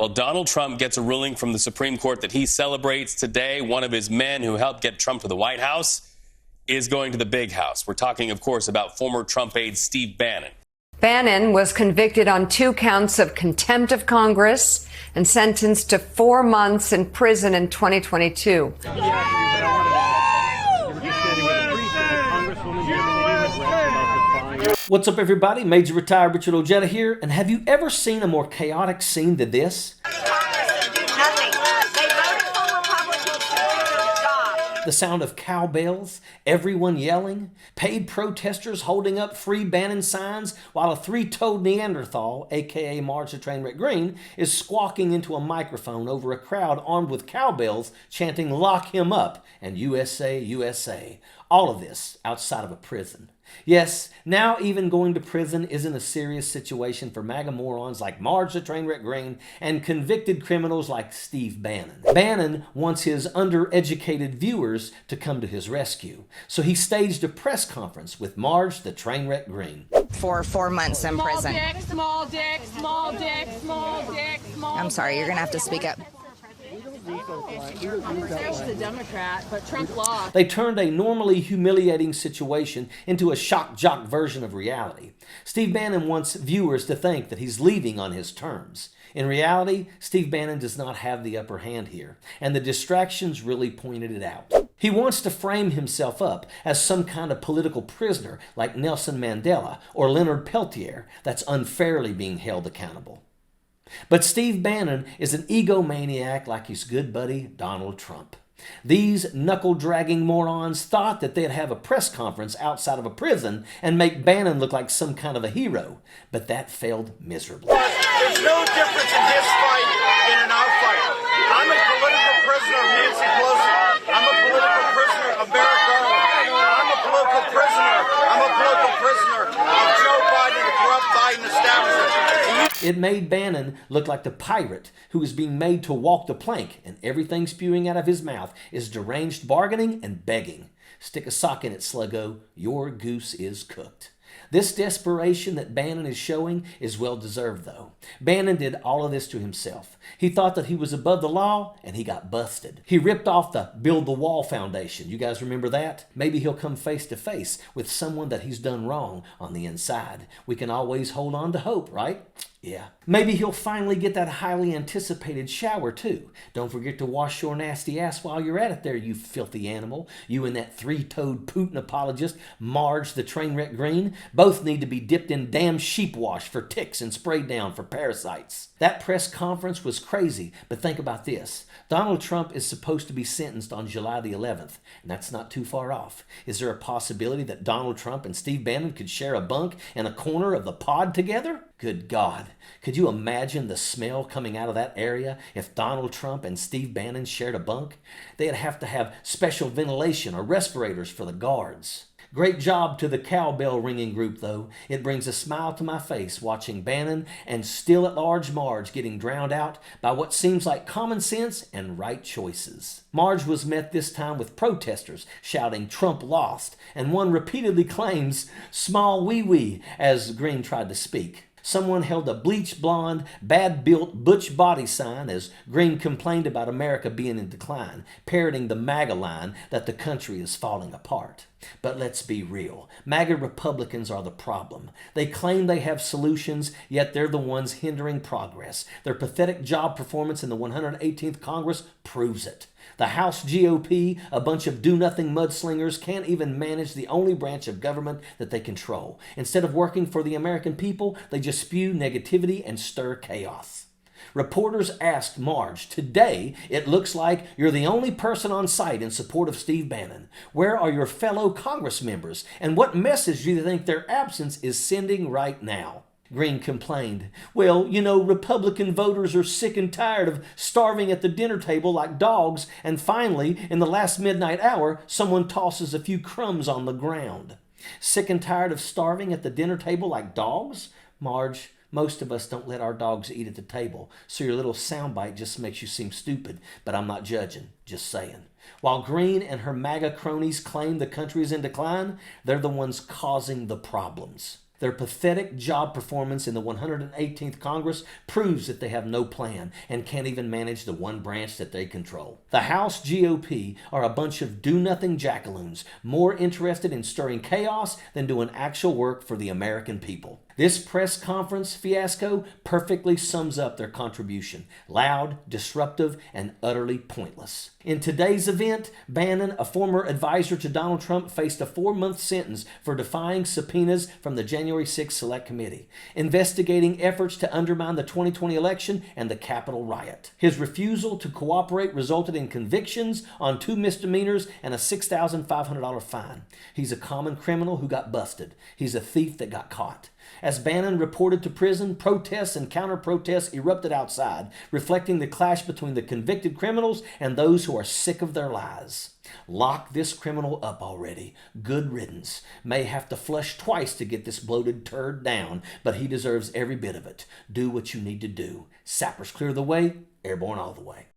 Well, Donald Trump gets a ruling from the Supreme Court that he celebrates today. One of his men who helped get Trump to the White House is going to the big house. We're talking, of course, about former Trump aide Steve Bannon. Bannon was convicted on 2 counts of contempt of Congress and sentenced to 4 months in prison in 2022. What's up, everybody? Major Retired Richard Ojeda here, and have you ever seen a more chaotic scene than this? The sound of cowbells, everyone yelling, paid protesters holding up free Bannon signs, while a 3-toed Neanderthal, aka Marge the Trainwreck Green, is squawking into a microphone over a crowd armed with cowbells chanting "Lock him up" and "USA, USA." All of this outside of a prison. Yes, now even going to prison isn't a serious situation for MAGA morons like Marge the Trainwreck Green and convicted criminals like Steve Bannon. Bannon wants his undereducated viewers to come to his rescue, so he staged a press conference with Marge the Trainwreck Green. For 4 months in prison. Small dick, small dick, small dick, small dick. I'm sorry, you're gonna have to speak up. The Democrat, but Trump lost. They turned a normally humiliating situation into a shock jock version of reality. Steve Bannon wants viewers to think that he's leaving on his terms. In reality, Steve Bannon does not have the upper hand here, and the distractions really pointed it out. He wants to frame himself up as some kind of political prisoner like Nelson Mandela or Leonard Peltier that's unfairly being held accountable. But Steve Bannon is an egomaniac like his good buddy Donald Trump. These knuckle-dragging morons thought that they'd have a press conference outside of a prison and make Bannon look like some kind of a hero, but that failed miserably. There's no difference in his fight and in our fight. I'm a political prisoner of Nancy Pelosi. I'm a political prisoner of Merrick Garland. I'm a political prisoner of Joe Biden, the corrupt Biden establishment. It made Bannon look like the pirate who is being made to walk the plank, and everything spewing out of his mouth is deranged bargaining and begging. Stick a sock in it, sluggo. Your goose is cooked. This desperation that Bannon is showing is well-deserved, though. Bannon did all of this to himself. He thought that he was above the law, and he got busted. He ripped off the Build the Wall Foundation. You guys remember that? Maybe he'll come face to face with someone that he's done wrong on the inside. We can always hold on to hope, right? Yeah. Maybe he'll finally get that highly anticipated shower, too. Don't forget to wash your nasty ass while you're at it there, you filthy animal. You and that 3-toed Putin apologist, Marge the Trainwreck Green, both need to be dipped in damn sheep wash for ticks and sprayed down for parasites. That press conference was crazy, but think about this. Donald Trump is supposed to be sentenced on July the 11th, and that's not too far off. Is there a possibility that Donald Trump and Steve Bannon could share a bunk in a corner of the pod together? Good God. Could you imagine the smell coming out of that area if Donald Trump and Steve Bannon shared a bunk? They'd have to have special ventilation or respirators for the guards. Great job to the cowbell ringing group, though. It brings a smile to my face watching Bannon and still at large Marge getting drowned out by what seems like common sense and right choices. Marge was met this time with protesters shouting "Trump lost," and one repeatedly claims "small wee wee" as Green tried to speak. Someone held a bleach blonde, bad-built butch body sign as Green complained about America being in decline, parroting the MAGA line that the country is falling apart. But let's be real. MAGA Republicans are the problem. They claim they have solutions, yet they're the ones hindering progress. Their pathetic job performance in the 118th Congress proves it. The House GOP, a bunch of do-nothing mudslingers, can't even manage the only branch of government that they control. Instead of working for the American people, they just spew negativity and stir chaos. Reporters asked Marge, "Today, it looks like you're the only person on site in support of Steve Bannon. Where are your fellow Congress members? And what message do you think their absence is sending right now?" Green complained, "Well, you know, Republican voters are sick and tired of starving at the dinner table like dogs, and finally, in the last midnight hour, someone tosses a few crumbs on the ground." Sick and tired of starving at the dinner table like dogs? Marge, most of us don't let our dogs eat at the table, so your little soundbite just makes you seem stupid, but I'm not judging, just saying. While Green and her MAGA cronies claim the country is in decline, they're the ones causing the problems. Their pathetic job performance in the 118th Congress proves that they have no plan and can't even manage the one branch that they control. The House GOP are a bunch of do-nothing jackaloons, more interested in stirring chaos than doing actual work for the American people. This press conference fiasco perfectly sums up their contribution: loud, disruptive, and utterly pointless. In today's event, Bannon, a former advisor to Donald Trump, faced a 4-month sentence for defying subpoenas from the January 6th Select Committee, investigating efforts to undermine the 2020 election and the Capitol riot. His refusal to cooperate resulted in convictions on 2 misdemeanors and a $6,500 fine. He's a common criminal who got busted. He's a thief that got caught. As Bannon reported to prison, protests and counter-protests erupted outside, reflecting the clash between the convicted criminals and those who are sick of their lies. Lock this criminal up already. Good riddance. May have to flush twice to get this bloated turd down, but he deserves every bit of it. Do what you need to do. Sappers clear the way, airborne all the way.